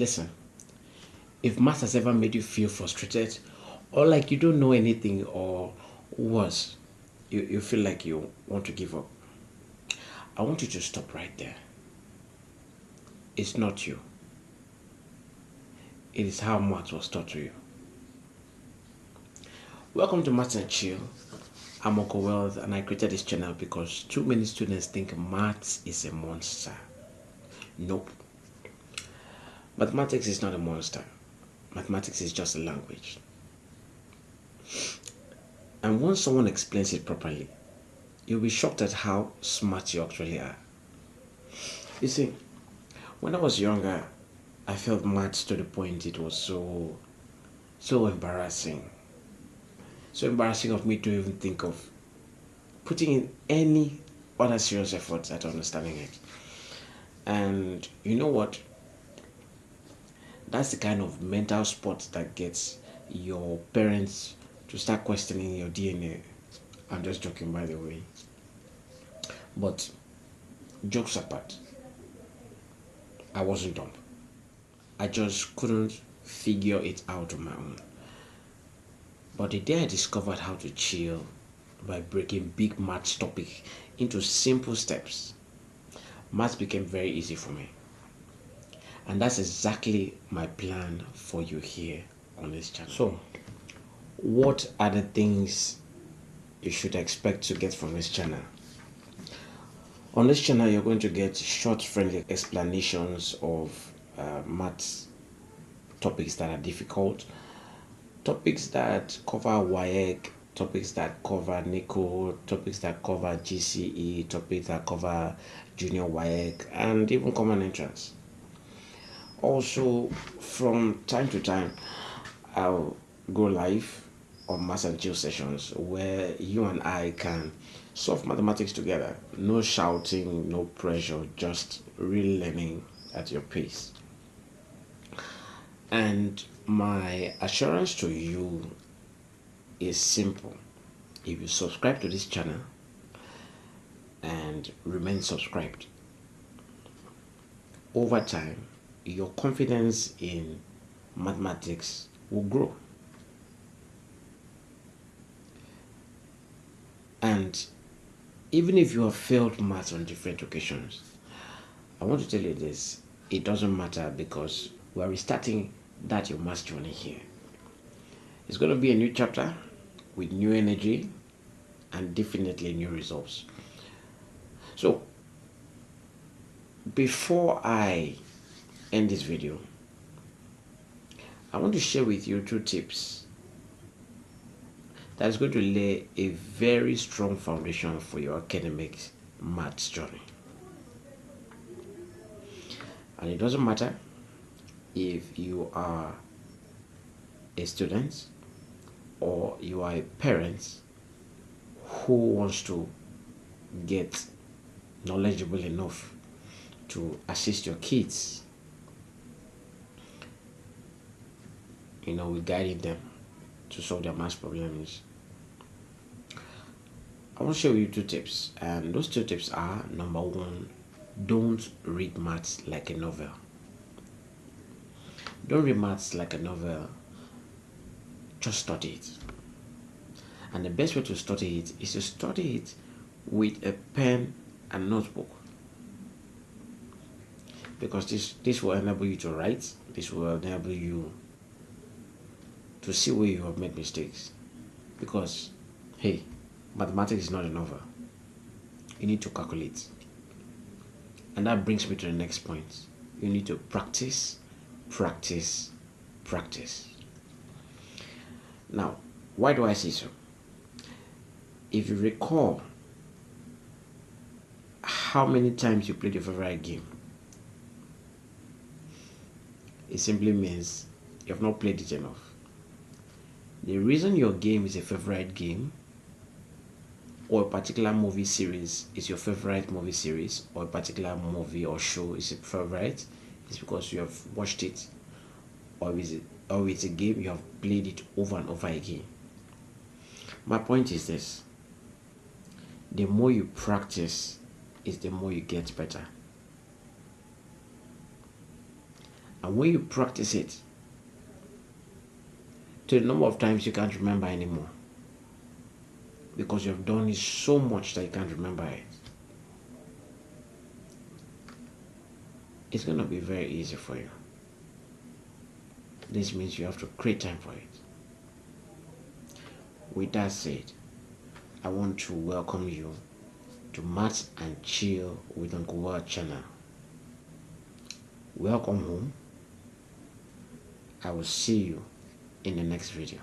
Listen, if maths has ever made you feel frustrated or like you don't know anything or worse, you feel like you want to give up, I want you to stop right there. It's not you. It is how maths was taught to you. Welcome to Maths and Chill. I'm Uncle Wealth and I created this channel because too many students think maths is a monster. Nope. Mathematics is not a monster. Mathematics is just a language. And once someone explains it properly, you'll be shocked at how smart you actually are. You see, when I was younger, I felt maths to the point it was so embarrassing. So embarrassing of me to even think of putting in any other serious efforts at understanding it. And you know what? That's the kind of mental spot that gets your parents to start questioning your DNA. I'm just joking, by the way. But jokes apart, I wasn't dumb. I just couldn't figure it out on my own. But the day I discovered how to chill by breaking big maths topic into simple steps, maths became very easy for me. And that's exactly my plan for you here on this channel. So, what are the things you should expect to get from this channel? On this channel, you're going to get short, friendly explanations of maths topics that are difficult, topics that cover WAEC, topics that cover NECO, topics that cover GCE, topics that cover junior WAEC, and even common entrance. Also, from time to time, I'll go live on Maths and Chill sessions where you and I can solve mathematics together. No shouting, no pressure, just real learning at your pace. And my assurance to you is simple. If you subscribe to this channel and remain subscribed, over time, your confidence in mathematics will grow. And even if you have failed maths on different occasions, I want to tell you this, it doesn't matter because we're restarting that your maths journey here. It's going to be a new chapter with new energy and definitely new results. So, before I end this video, I want to share with you 2 tips that is going to lay a very strong foundation for your academic maths journey. And it doesn't matter if you are a student or you are a parent who wants to get knowledgeable enough to assist your kids, with guiding them to solve their math problems. I want to share with you 2 tips, and those 2 tips are: number 1, don't read maths like a novel. Don't read maths like a novel, just study it. And the best way to study it is to study it with a pen and notebook, because this will enable you to write. This will enable you to see where you have made mistakes, because hey, mathematics is not a novel. You need to calculate. And that brings me to the next point. You need to practice, practice, practice. Now, why do I say so? If you recall how many times you played your favorite game, it simply means you have not played it enough. The reason your game is a favorite game, or a particular movie series is your favorite movie series, or a particular movie or show is your favorite, is because you have watched it, or it's a game you have played it over and over again. My point is this: the more you practice is the more you get better. And when you practice it, to the number of times you can't remember anymore, because you have done it so much that you can't remember it. It's going to be very easy for you. This means you have to create time for it. With that said, I want to welcome you to Maths and Chill with Uncle World channel. Welcome home. I will see you in the next video.